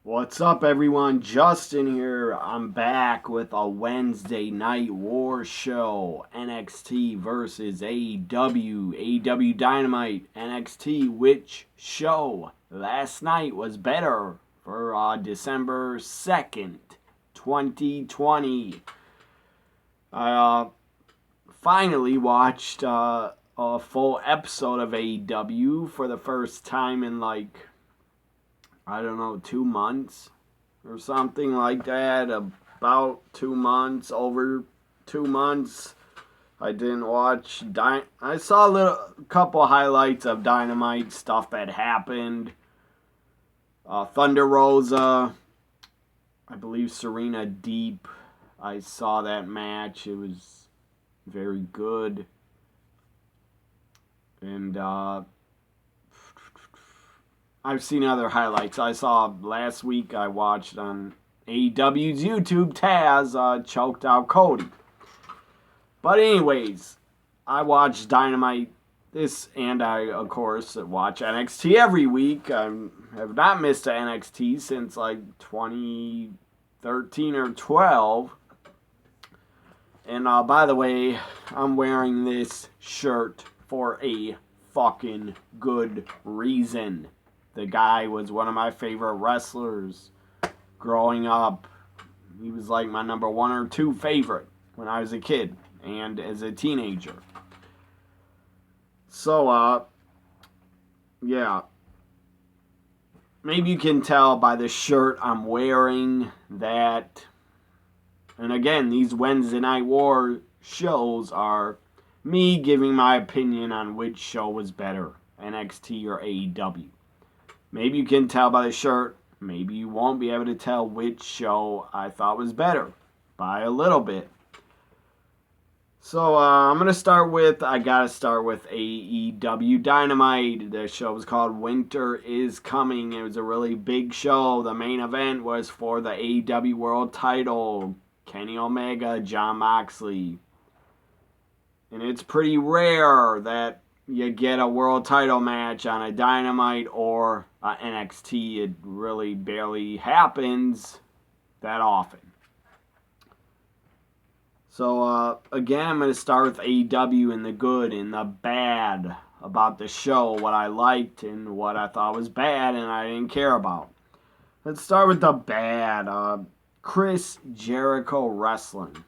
What's up, everyone? Justin here. I'm back with a Wednesday night war show. NXT versus AEW. AEW Dynamite. NXT. Which show last night was better for December 2nd, 2020? I finally watched a full episode of AEW for the first time in I don't know, 2 months or something like that. About 2 months, over 2 months. I didn't watch. I saw a couple highlights of Dynamite stuff that happened. Thunder Rosa, I believe Serena Deep. I saw that match. It was very good. And I've seen other highlights. I saw last week, I watched on AEW's YouTube, Taz choked out Cody. But anyways, I watch Dynamite this, and I, of course, watch NXT every week. I have not missed an NXT since 2013 or 12. And by the way, I'm wearing this shirt for a fucking good reason. The guy was one of my favorite wrestlers growing up. He was like my number 1 or 2 favorite when I was a kid and as a teenager. So, yeah. Maybe you can tell by the shirt I'm wearing that. And again, these Wednesday Night War shows are me giving my opinion on which show was better, NXT or AEW. Maybe you can tell by the shirt. Maybe you won't be able to tell which show I thought was better by a little bit. So I'm going to start with AEW Dynamite. The show was called Winter is Coming. It was a really big show. The main event was for the AEW World title. Kenny Omega, Jon Moxley. And it's pretty rare that you get a world title match on a Dynamite or NXT. It really barely happens that often. So, again, I'm going to start with AEW and the good and the bad about the show, what I liked and what I thought was bad and I didn't care about. Let's start with the bad. Chris Jericho wrestling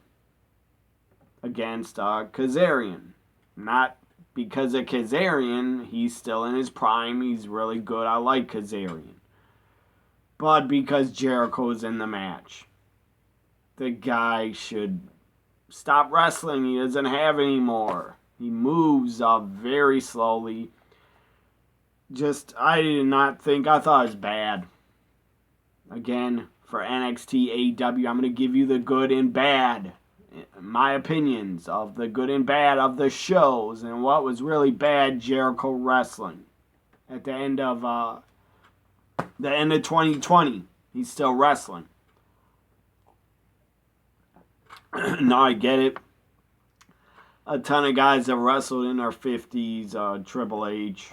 against Kazarian. Not because of Kazarian, he's still in his prime, he's really good, I like Kazarian. But because Jericho's in the match. The guy should stop wrestling, he doesn't have any more. He moves very slowly. I thought it was bad. Again, for NXT, AEW, I'm going to give you the good and bad. My opinions of the good and bad of the shows and what was really bad Jericho wrestling at the end of 2020. He's still wrestling. No, I get it. A ton of guys have wrestled in their 50s. Triple H,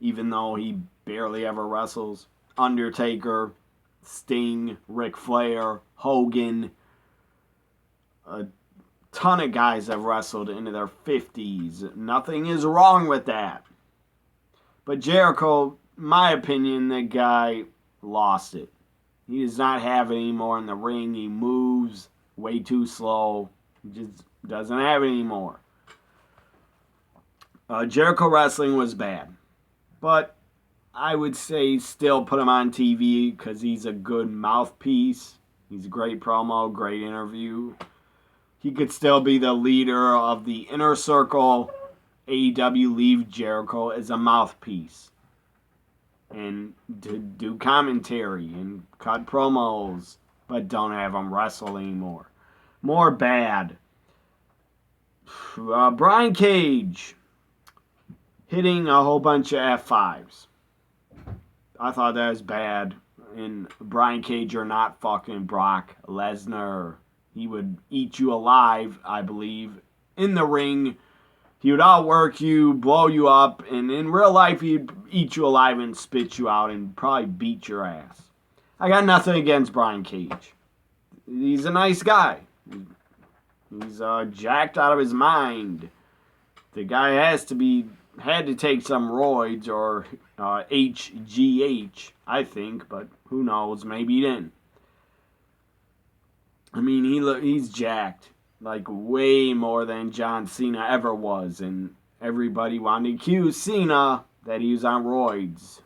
even though he barely ever wrestles. Undertaker, Sting, Ric Flair, Hogan. A ton of guys have wrestled into their 50s. Nothing is wrong with that. But Jericho, my opinion, the guy lost it. He does not have it anymore in the ring. He moves way too slow. He just doesn't have it anymore. Jericho wrestling was bad. But I would say still put him on TV because he's a good mouthpiece. He's a great promo, great interview. He could still be the leader of the Inner Circle. AEW leave Jericho as a mouthpiece. And to do commentary and cut promos. But don't have him wrestle anymore. More bad. Brian Cage hitting a whole bunch of F5s. I thought that was bad. And Brian Cage are not fucking Brock Lesnar. He would eat you alive, I believe, in the ring. He would outwork you, blow you up, and in real life, he'd eat you alive and spit you out and probably beat your ass. I got nothing against Brian Cage. He's a nice guy. He's jacked out of his mind. The guy had to take some roids or HGH, I think, but who knows? Maybe he didn't. I mean, he's jacked, like way more than John Cena ever was, and everybody wanted to accuse Cena that he was on roids,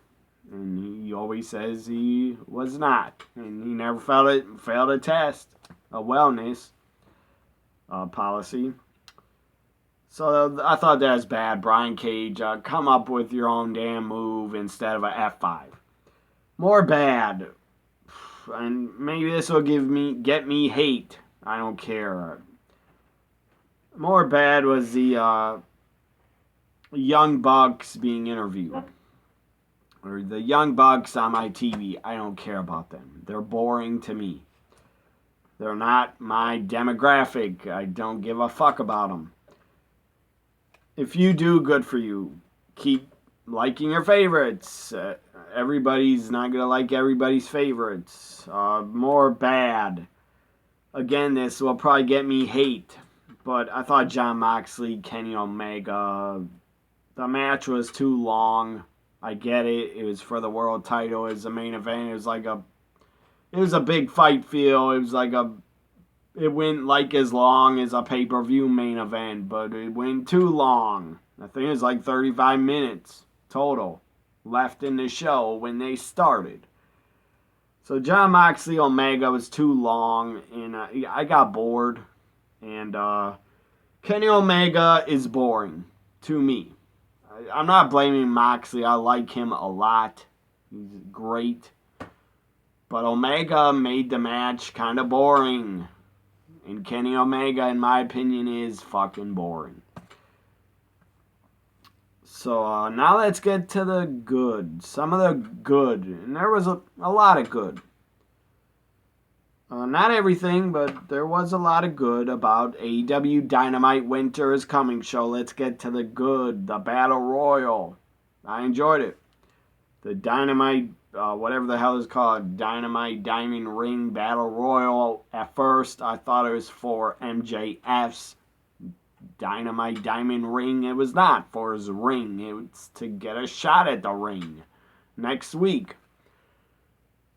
and he always says he was not, and he never failed a test, a wellness policy. So I thought that was bad. Brian Cage, come up with your own damn move instead of a F5. More bad. And maybe this will get me hate. I don't care. More bad was the Young Bucks being interviewed. Or the Young Bucks on my TV. I don't care about them. They're boring to me. They're not my demographic. I don't give a fuck about them. If you do, good for you. Keep liking your favorites. Everybody's not going to like everybody's favorites. More bad. Again, this will probably get me hate. But I thought Jon Moxley, Kenny Omega, the match was too long. I get it. It was for the world title. It was the main event. It was a big fight feel. It went like as long as a pay-per-view main event, but it went too long. I think it was like 35 minutes total left in the show when they started. So Jon Moxley Omega was too long, and I got bored. And Kenny Omega is boring to me. I'm not blaming Moxley. I like him a lot. He's great. But Omega made the match kind of boring. And Kenny Omega, in my opinion, is fucking boring. So now let's get to the good. Some of the good. And there was a lot of good. Not everything, but there was a lot of good about AEW Dynamite Winter is Coming show. Let's get to the good. The Battle Royal. I enjoyed it. The Dynamite, whatever the hell it's called, Dynamite Diamond Ring Battle Royal. At first, I thought it was for MJF's Dynamite Diamond Ring. It was not for his ring. It was to get a shot at the ring next week.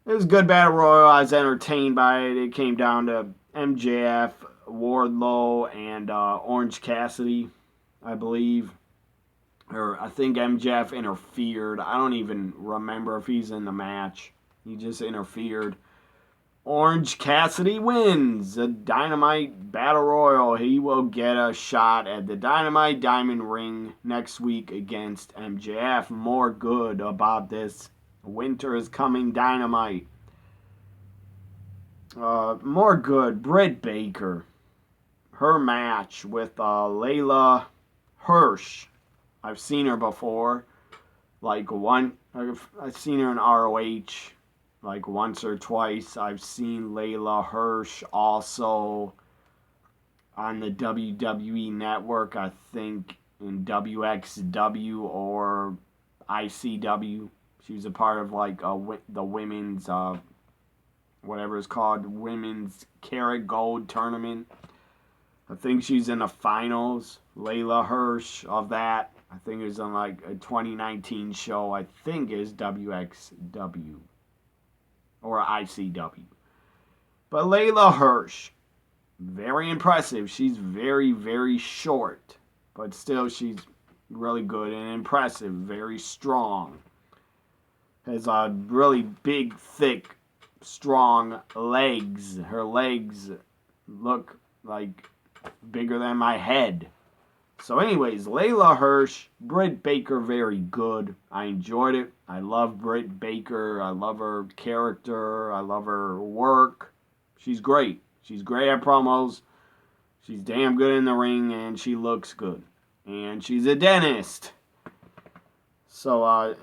It was a good Battle Royal. I was entertained by it. It came down to MJF, Wardlow, and Orange Cassidy, I believe. Or I think MJF interfered. I don't even remember if he's in the match. He just interfered. Orange Cassidy wins the Dynamite Battle Royal. He will get a shot at the Dynamite Diamond Ring next week against MJF. More good about this Winter is Coming Dynamite. More good. Britt Baker. Her match with Layla Hirsch. I've seen her before. I've seen her in ROH like once or twice. I've seen Layla Hirsch also on the WWE Network, I think in WXW or ICW. She was a part of like the women's, whatever it's called, women's Carat Gold tournament. I think she's in the finals, Layla Hirsch, of that. I think it was on like a 2019 show. I think is WXW or ICW. But Layla Hirsch, very impressive. She's very, very short, but still she's really good and impressive, very strong. Has really big, thick, strong legs. Her legs look like bigger than my head. So anyways, Layla Hirsch, Britt Baker, very good. I enjoyed it. I love Britt Baker. I love her character. I love her work. She's great. She's great at promos. She's damn good in the ring, and she looks good. And she's a dentist. So,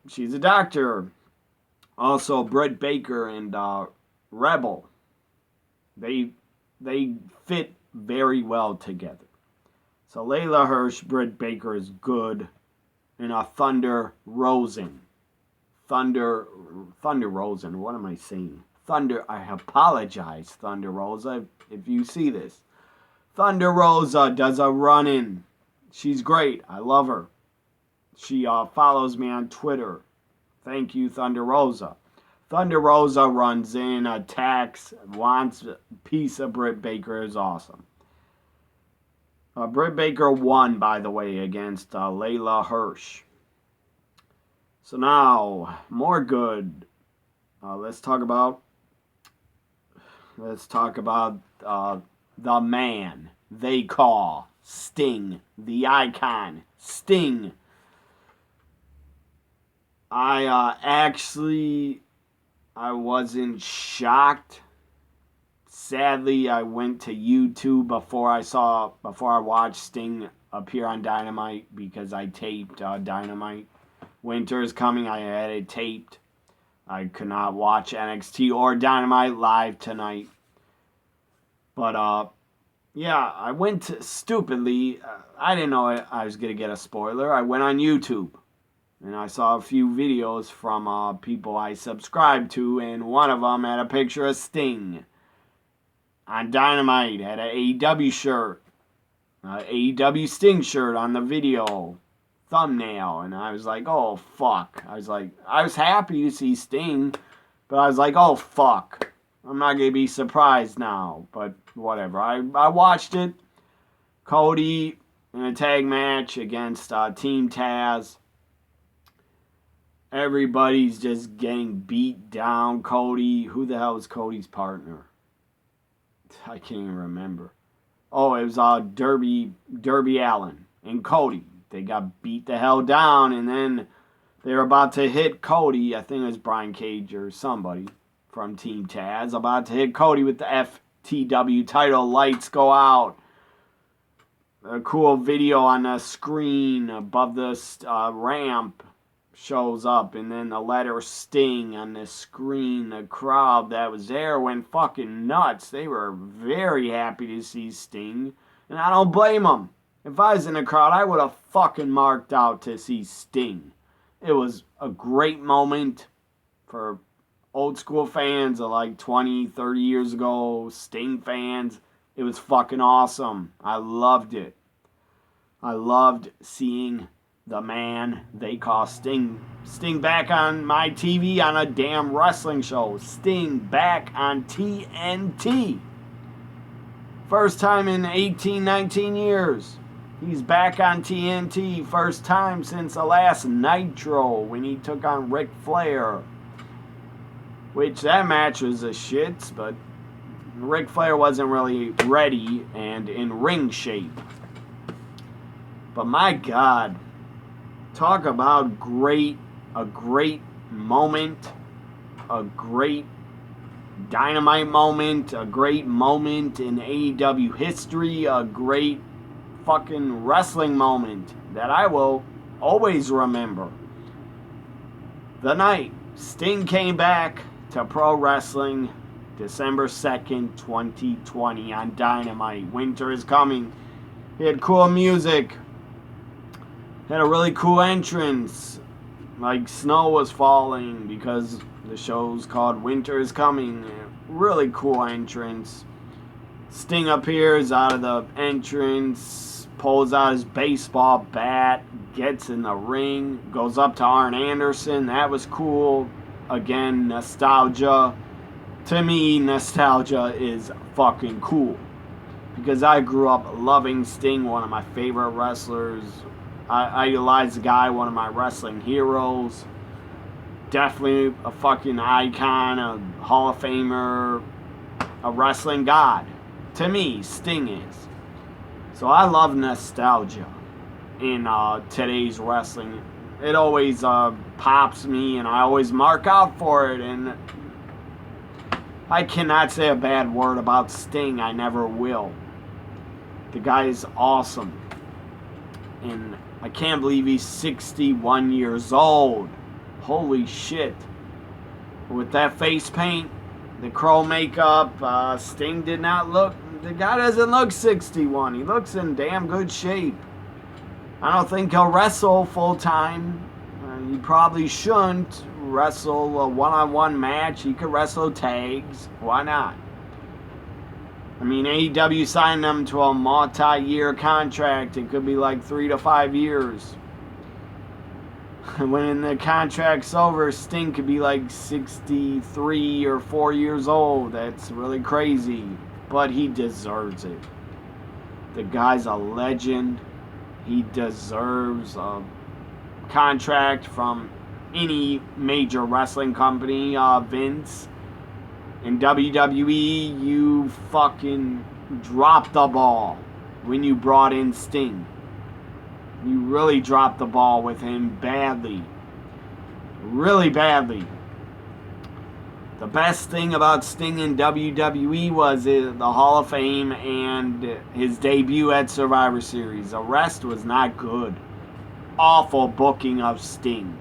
she's a doctor. Also, Britt Baker and Rebel. They fit very well together. So Layla Hirsch, Britt Baker is good. And Thunder Rosen. Thunder Rosa. What am I saying? I apologize, Thunder Rosa, if you see this. Thunder Rosa does a run-in. She's great. I love her. She follows me on Twitter. Thank you, Thunder Rosa. Thunder Rosa runs in, attacks, wants a piece of Britt Baker. Is awesome. Britt Baker won, by the way, against Layla Hirsch. So now, more good. Let's talk about the man they call Sting, the icon, Sting. I wasn't shocked. Sadly, I went to YouTube before I watched Sting appear on Dynamite because I taped Dynamite. Winter is coming. I had it taped. I could not watch NXT or Dynamite live tonight. But yeah, I went stupidly. I didn't know I was gonna get a spoiler. I went on YouTube. And I saw a few videos from people I subscribed to, and one of them had a picture of Sting on Dynamite, had an AEW shirt, AEW Sting shirt on the video thumbnail, and I was like, oh, fuck. I was happy to see Sting, but I was like, oh, fuck. I'm not going to be surprised now, but whatever. I watched it. Cody in a tag match against Team Taz. Everybody's just getting beat down. Cody, who the hell is Cody's partner? I can't even remember. Oh, it was Darby Allin and Cody. They got beat the hell down, and then they were about to hit Cody. I think it was Brian Cage or somebody from Team Taz about to hit Cody with the FTW title. Lights go out. A cool video on the screen above the ramp shows up, and then the letter Sting on the screen. The crowd that was there went fucking nuts. They were very happy to see Sting, and I don't blame them. If I was in the crowd, I would have fucking marked out to see Sting. It was a great moment for old school fans of like 20, 30 years ago, Sting fans. It was fucking awesome. I loved it. I loved seeing the man they call Sting back on my TV on a damn wrestling show. Sting back on TNT. First time in 18, 19 years. He's back on TNT. First time since the last Nitro when he took on Ric Flair. Which that match was a shits, but Ric Flair wasn't really ready and in ring shape. But my God, talk about a great moment, a great Dynamite moment, a great moment in AEW history, a great fucking wrestling moment that I will always remember. The night Sting came back to pro wrestling, December 2nd, 2020 on Dynamite. Winter is coming. He had cool music. Had a really cool entrance. Like snow was falling because the show's called Winter is Coming. Really cool entrance. Sting appears out of the entrance, pulls out his baseball bat, gets in the ring, goes up to Arn Anderson. That was cool. Again, nostalgia. To me, nostalgia is fucking cool. Because I grew up loving Sting, one of my favorite wrestlers. I idolize the guy, one of my wrestling heroes. Definitely a fucking icon, a Hall of Famer, a wrestling god. To me, Sting is. So I love nostalgia in today's wrestling. It always pops me, and I always mark out for it. And I cannot say a bad word about Sting. I never will. The guy is awesome. And I can't believe he's 61 years old. Holy shit. With that face paint, the crow makeup, Sting did not look... The guy doesn't look 61. He looks in damn good shape. I don't think he'll wrestle full time. He probably shouldn't wrestle a one-on-one match. He could wrestle tags. Why not? I mean, AEW signed him to a multi-year contract. It could be like 3 to 5 years. When the contract's over, Sting could be like 63 or 4 years old. That's really crazy. But he deserves it. The guy's a legend. He deserves a contract from any major wrestling company. Vince, in WWE, you fucking dropped the ball when you brought in Sting. You really dropped the ball with him badly. Really badly. The best thing about Sting in WWE was the Hall of Fame and his debut at Survivor Series. The rest was not good. Awful booking of Sting.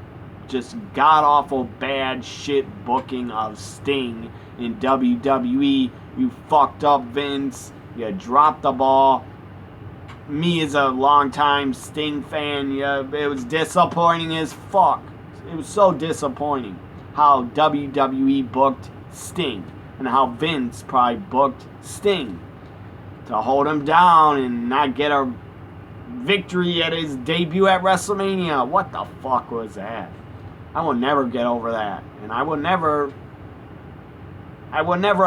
Just god-awful bad shit booking of Sting in WWE. You fucked up, Vince. You dropped the ball. Me as a longtime Sting fan, it was disappointing as fuck. It was so disappointing how WWE booked Sting and how Vince probably booked Sting to hold him down and not get a victory at his debut at WrestleMania. What the fuck was that? I will never get over that, and I will never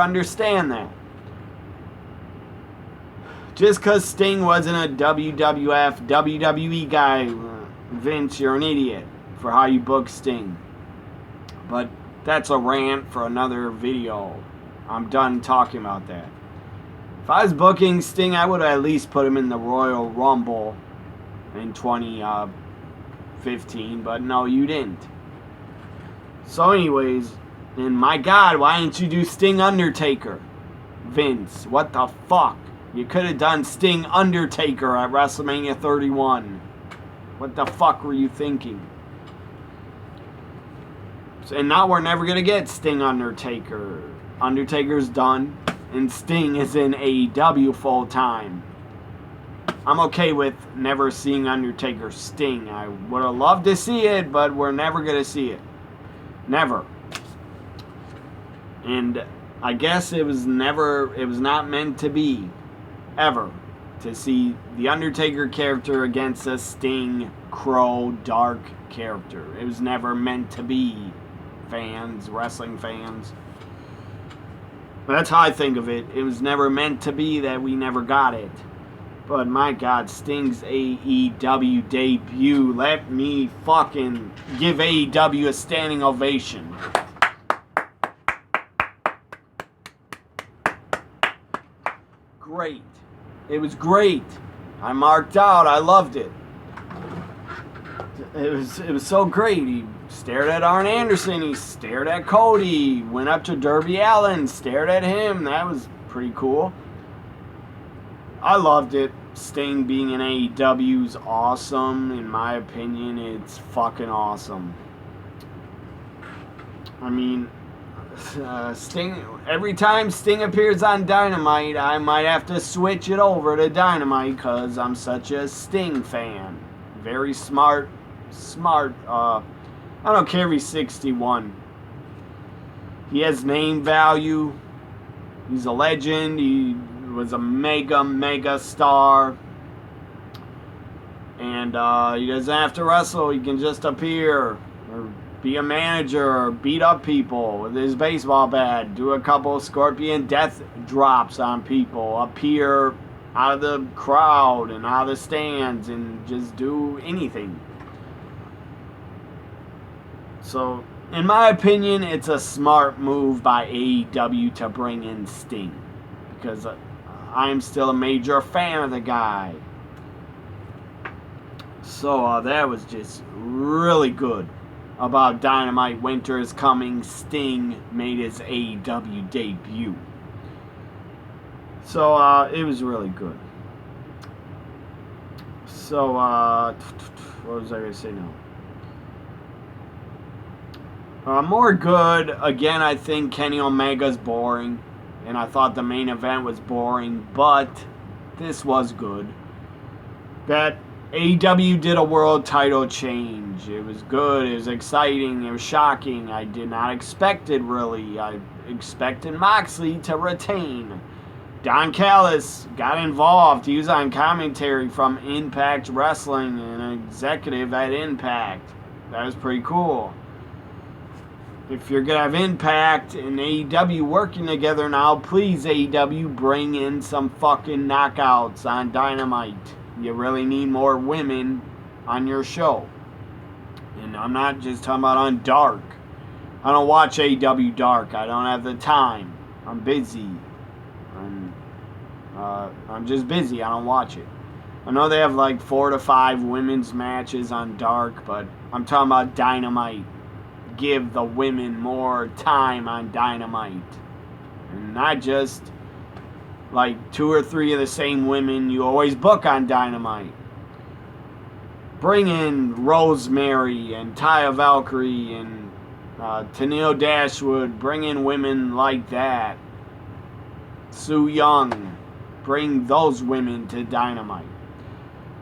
understand that. Just because Sting wasn't a WWF, WWE guy, Vince, you're an idiot for how you book Sting. But that's a rant for another video. I'm done talking about that. If I was booking Sting, I would at least put him in the Royal Rumble in 2015, but no, you didn't. So anyways, and my God, why didn't you do Sting Undertaker? Vince, what the fuck? You could have done Sting Undertaker at WrestleMania 31. What the fuck were you thinking? And now we're never going to get Sting Undertaker. Undertaker's done, and Sting is in AEW full time. I'm okay with never seeing Undertaker Sting. I would have loved to see it, but we're never going to see it. Never. And I guess it was not meant to be, ever, to see the Undertaker character against a Sting, Crow, Dark character. It was never meant to be, fans, wrestling fans. That's how I think of it. It was never meant to be that we never got it. But my God, Sting's AEW debut. Let me fucking give AEW a standing ovation. Great. It was great. I marked out. I loved it. It was so great. He stared at Arn Anderson. He stared at Cody. Went up to Darby Allin. Stared at him. That was pretty cool. I loved it. Sting being in AEW is awesome. In my opinion, it's fucking awesome. I mean, Sting. Every time Sting appears on Dynamite, I might have to switch it over to Dynamite because I'm such a Sting fan. Very smart. I don't care if he's 61. He has name value. He's a legend. He was a mega star. And he doesn't have to wrestle. He can just appear or be a manager or beat up people with his baseball bat. Do a couple scorpion death drops on people. Appear out of the crowd and out of the stands and just do anything. So, in my opinion, it's a smart move by AEW to bring in Sting. Because I'm still a major fan of the guy. So, that was just really good. About Dynamite Winter is Coming, Sting made his AEW debut. So, it was really good. So, what was I going to say now? More good. Again, I think Kenny Omega's boring. And I thought the main event was boring. But this was good. That AEW did a world title change. It was good. It was exciting. It was shocking. I did not expect it, really. I expected Moxley to retain. Don Callis got involved. He was on commentary from Impact Wrestling, an executive at Impact. That was pretty cool. If you're going to have Impact and AEW working together now, please, AEW, bring in some fucking knockouts on Dynamite. You really need more women on your show. And I'm not just talking about on Dark. I don't watch AEW Dark. I don't have the time. I'm busy. I'm just busy. I don't watch it. I know they have like 4 to 5 women's matches on Dark, but I'm talking about Dynamite. Give the women more time on Dynamite. And not just like 2 or 3 of the same women you always book on Dynamite. Bring in Rosemary and Taya Valkyrie and Tenille Dashwood. Bring in women like that. Su Yung. Bring those women to Dynamite.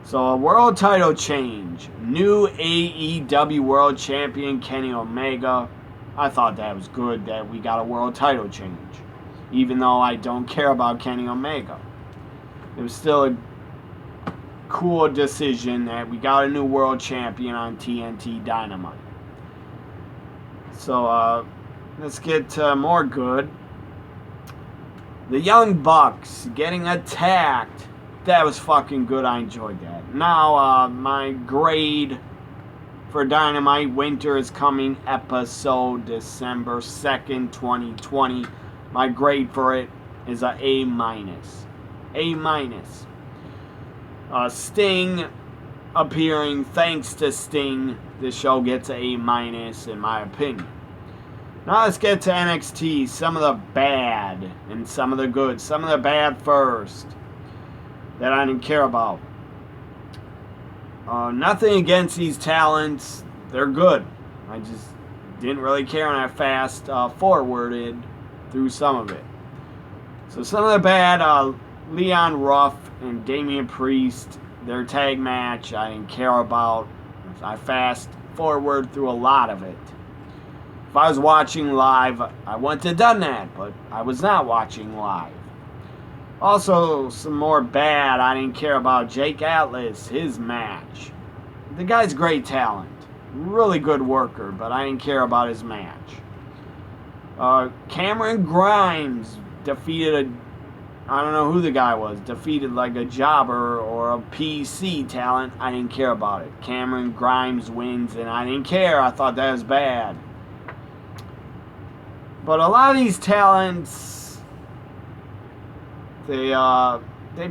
So a world title change. New AEW World Champion Kenny Omega. I thought that was good that we got a world title change. Even though I don't care about Kenny Omega. It was still a cool decision that we got a new world champion on TNT Dynamite. So let's get to more good. The Young Bucks getting attacked. That was fucking good. I enjoyed that. Now, my grade for Dynamite Winter is coming episode December 2nd, 2020. My grade for it is a A-. A-. Sting appearing. Thanks to Sting, the show gets an A- in my opinion. Now let's get to NXT. Some of the bad and some of the good. Some of the bad first that I didn't care about. Nothing against these talents. They're good. I just didn't really care when I fast forwarded through some of it. So some of the bad, Leon Ruff and Damian Priest, their tag match, I didn't care about. I fast forward through a lot of it. If I was watching live, I wouldn't have done that, but I was not watching live. Also, some more bad, I didn't care about Jake Atlas, his match. The guy's great talent. Really good worker, but I didn't care about his match. Cameron Grimes defeated I don't know who the guy was. Defeated like a jobber or a PC talent. I didn't care about it. Cameron Grimes wins, and I didn't care. I thought that was bad. But a lot of these talents, they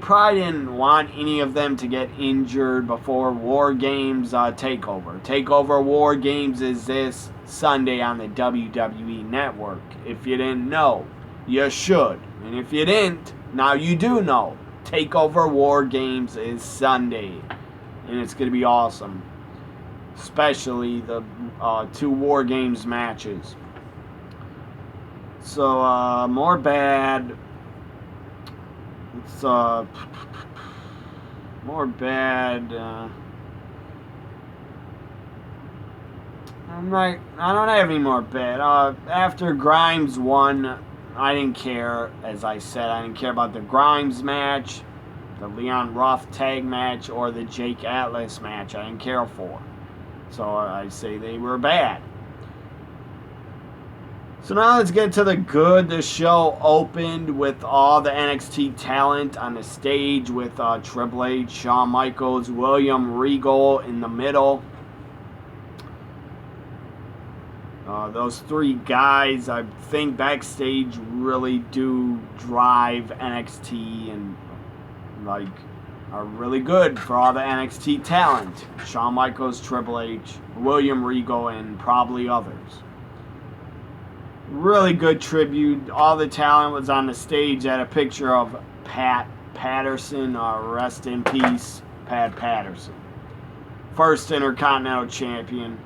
probably didn't want any of them to get injured before War Games Takeover. Takeover War Games is this Sunday on the WWE Network. If you didn't know, you should. And if you didn't, now you do know. Takeover War Games is Sunday. And it's going to be awesome. Especially the 2 War Games matches. So, more bad. It's, more bad. I don't have any more bad. After Grimes won, I didn't care. As I said, I didn't care about the Grimes match, the Leon Ruff tag match, or the Jake Atlas match. I didn't care for. So I say they were bad. So now let's get to the good. The show opened with all the NXT talent on the stage with Triple H, Shawn Michaels, William Regal in the middle. Those 3 guys, I think, backstage really do drive NXT and like are really good for all the NXT talent. Shawn Michaels, Triple H, William Regal, and probably others. Really good tribute. All the talent was on the stage. Had a picture of Pat Patterson. Rest in peace, Pat Patterson. First Intercontinental Champion.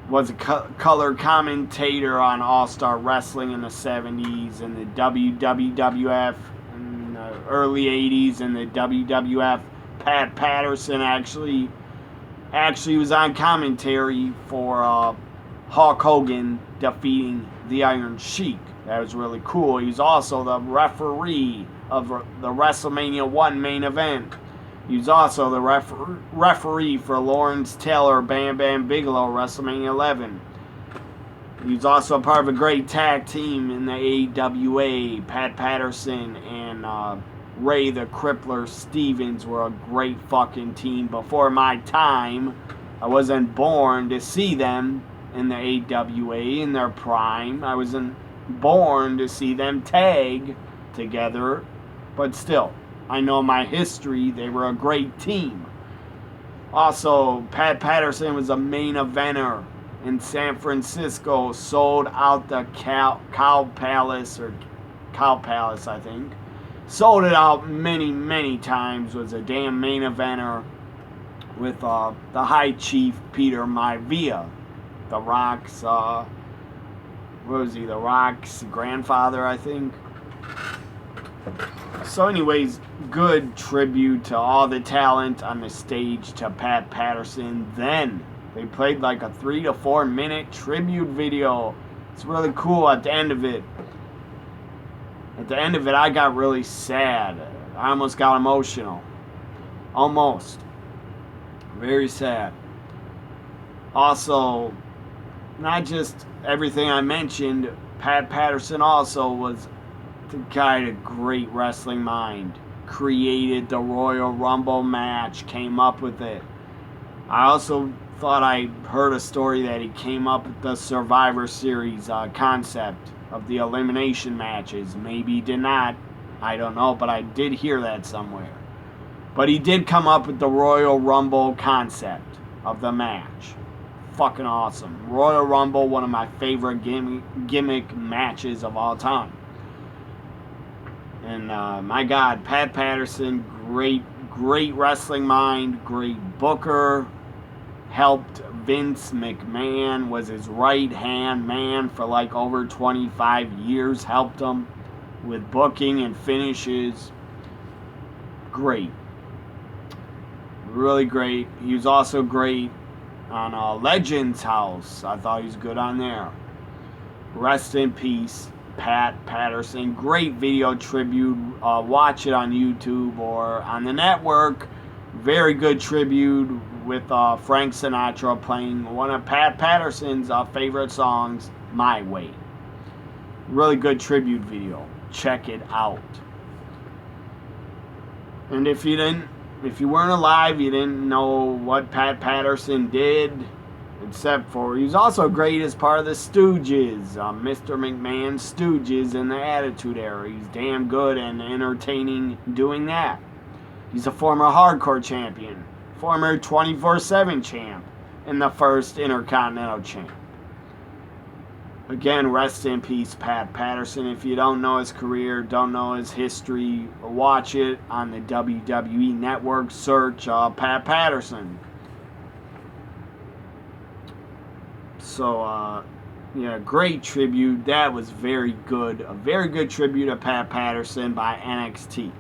Was a color commentator on All-Star Wrestling in the 70s and the WWF in the early 80s and the WWF Pat Patterson actually was on commentary for Hulk Hogan defeating the Iron Sheik. That was really cool. He was also the referee of the WrestleMania 1 main event. He was also the referee for Lawrence Taylor, Bam Bam Bigelow, WrestleMania 11. He was also a part of a great tag team in the AEW. Pat Patterson and Ray the Crippler Stevens were a great fucking team before my time. I wasn't born to see them in the AWA in their prime. I wasn't born to see them tag together, but still, I know my history. They were a great team. Also, Pat Patterson was a main eventer in San Francisco, sold out the Cow Palace, I think. Sold it out many, many times. Was a damn main eventer with the High Chief Peter Maivia, The Rock's, what was he, The Rock's grandfather, I think. So anyways, good tribute to all the talent on the stage to Pat Patterson. Then they played like a 3 to 4 minute tribute video. It's really cool at the end of it. At the end of it, I got really sad. I almost got emotional. Almost. Very sad. Also, not just everything I mentioned, Pat Patterson also was the guy with a great wrestling mind. Created the Royal Rumble match, came up with it. I also thought I heard a story that he came up with the Survivor Series concept of the elimination matches. Maybe he did not. I don't know, but I did hear that somewhere. But he did come up with the Royal Rumble concept of the match. Fucking awesome. Royal Rumble, one of my favorite gimmick matches of all time. And my God, Pat Patterson, great wrestling mind, great booker, helped Vince McMahon, was his right-hand man for like over 25 years, helped him with booking and finishes. Great. Really great. He was also great on Legends House. I thought he was good on there. Rest in peace, Pat Patterson. Great video tribute. Watch it on YouTube or on the network. Very good tribute with Frank Sinatra playing one of Pat Patterson's favorite songs, My Way. Really good tribute video. Check it out. And if you weren't alive, you didn't know what Pat Patterson did, except for he was also great as part of the Stooges, Mr. McMahon's Stooges in the Attitude Era. He's damn good and entertaining doing that. He's a former hardcore champion, former 24/7 champ, and the first Intercontinental champ. Again, rest in peace, Pat Patterson. If you don't know his career, don't know his history, watch it on the WWE Network. Search Pat Patterson. So, yeah, great tribute. That was very good. A very good tribute to Pat Patterson by NXT.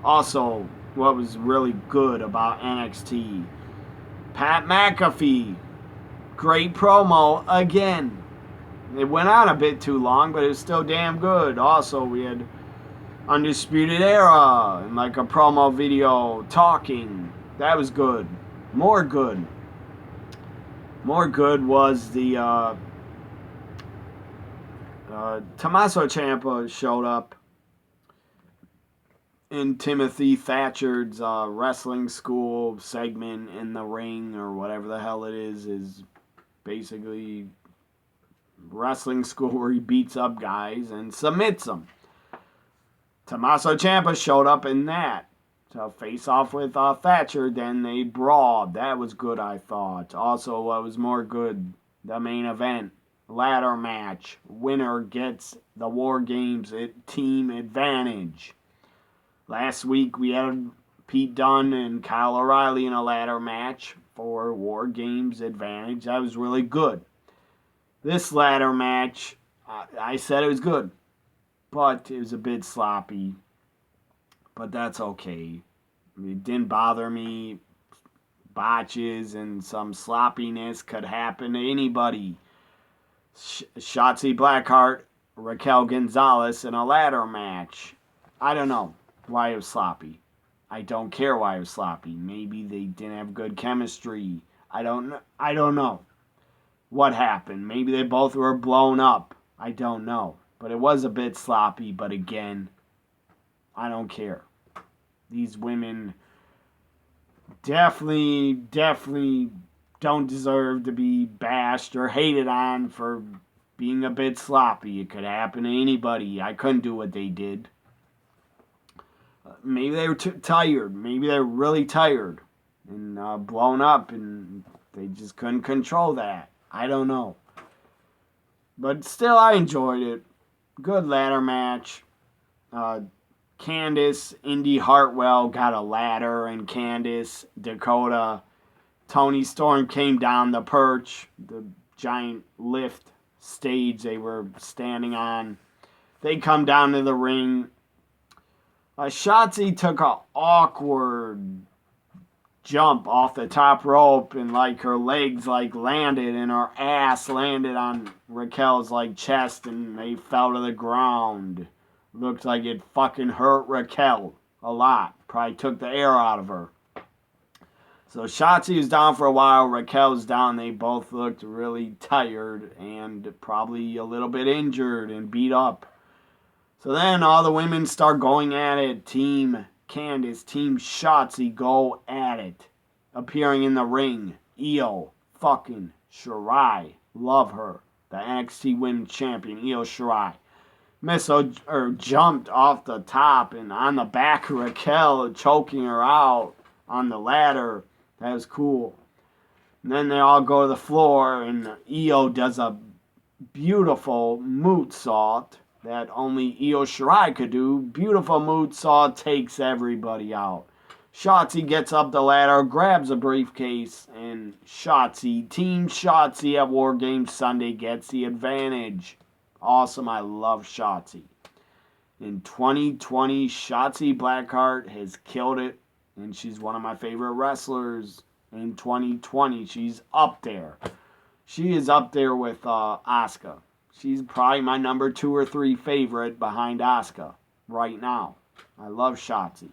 Also, what was really good about NXT, Pat McAfee. Great promo again. It went on a bit too long, but it was still damn good. Also, we had Undisputed Era and like a promo video talking. That was good. More good. More good was the Tommaso Ciampa showed up in Timothy Thatcher's wrestling school segment in the ring or whatever the hell it is basically wrestling school where he beats up guys and submits them. Tommaso Ciampa showed up in that to face off with Thatcher. Then they brawled. That was good, I thought. Also, what was more good, the main event, ladder match. Winner gets the War Games team advantage. Last week we had Pete Dunne and Kyle O'Reilly in a ladder match for War Games advantage. That was really good. This ladder match, I said it was good, but it was a bit sloppy. But that's okay. It didn't bother me. Botches and some sloppiness could happen to anybody. Shotzi Blackheart, Raquel Gonzalez in a ladder match. I don't know why it was sloppy. I don't care why it was sloppy. Maybe they didn't have good chemistry. I don't know what happened. Maybe they both were blown up. I don't know. But it was a bit sloppy. But again, I don't care. These women definitely don't deserve to be bashed or hated on for being a bit sloppy. It could happen to anybody. I couldn't do what they did. Maybe they were tired. Maybe they were really tired and blown up, and they just couldn't control that. I don't know. But still, I enjoyed it. Good ladder match. Candice, Indy Hartwell got a ladder, and Candice, Dakota, Toni Storm came down the perch, the giant lift stage they were standing on. They come down to the ring. Shotzi took an awkward jump off the top rope, and like her legs landed and her ass landed on Raquel's chest, and they fell to the ground. Looked like it fucking hurt Raquel a lot. Probably took the air out of her. So Shotzi was down for a while. Raquel was down. They both looked really tired and probably a little bit injured and beat up. So then all the women start going at it. Team Candice, Team Shotzi go at it. Appearing in the ring, Io fucking Shirai. Love her. The NXT Women's Champion, Io Shirai. Jumped off the top and on the back of Raquel, choking her out on the ladder. That was cool. And then they all go to the floor, and Io does a beautiful moonsault that only Io Shirai could do. Beautiful moonsault, takes everybody out. Shotzi gets up the ladder, grabs a briefcase, and Team Shotzi at War Games Sunday gets the advantage. Awesome, I love Shotzi. In 2020, Shotzi Blackheart has killed it, and she's one of my favorite wrestlers in 2020. She's up there. She is up there with Asuka. She's probably my number 2 or 3 favorite behind Asuka right now. I love Shotzi.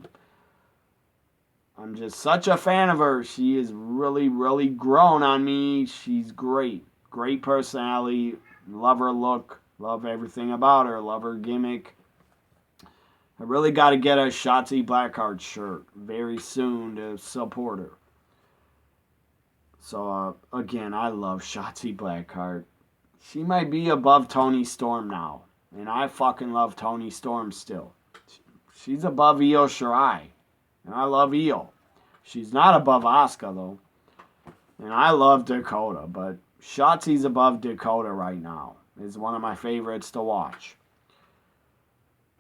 I'm just such a fan of her. She is really grown on me. She's great. Great personality. Love her look. Love everything about her. Love her gimmick. I really got to get a Shotzi Blackheart shirt very soon to support her. So, again, I love Shotzi Blackheart. She might be above Toni Storm now. And I fucking love Toni Storm still. She's above Io Shirai. And I love Io. She's not above Asuka, though. And I love Dakota. But Shotzi's above Dakota right now. Is one of my favorites to watch.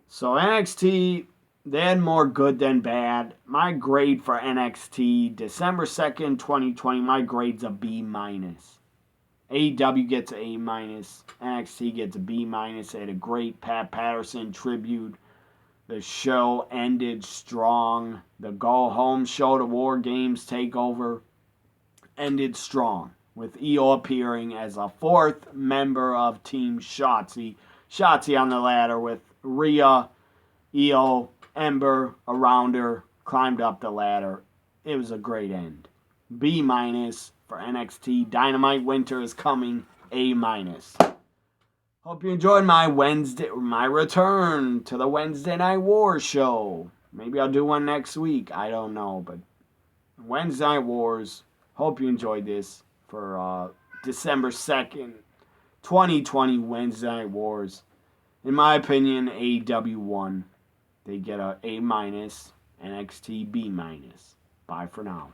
So NXT, they had more good than bad. My grade for NXT, December 2nd, 2020, my grade's a B-. AEW gets an A-. NXT gets a B-. They had a great Pat Patterson tribute. The show ended strong. The go-home show to War Games Takeover ended strong, with Io appearing as a 4th member of Team Shotzi. Shotzi on the ladder with Rhea, Io, Ember around her, climbed up the ladder. It was a great end. B- for NXT. Dynamite Winter is coming. A-. Hope you enjoyed my return to the Wednesday Night Wars show. Maybe I'll do one next week. I don't know, but Wednesday Night Wars. Hope you enjoyed this for December 2nd, 2020 Wednesday Night Wars. In my opinion, AEW won. They get a A-, NXT B-. Bye for now.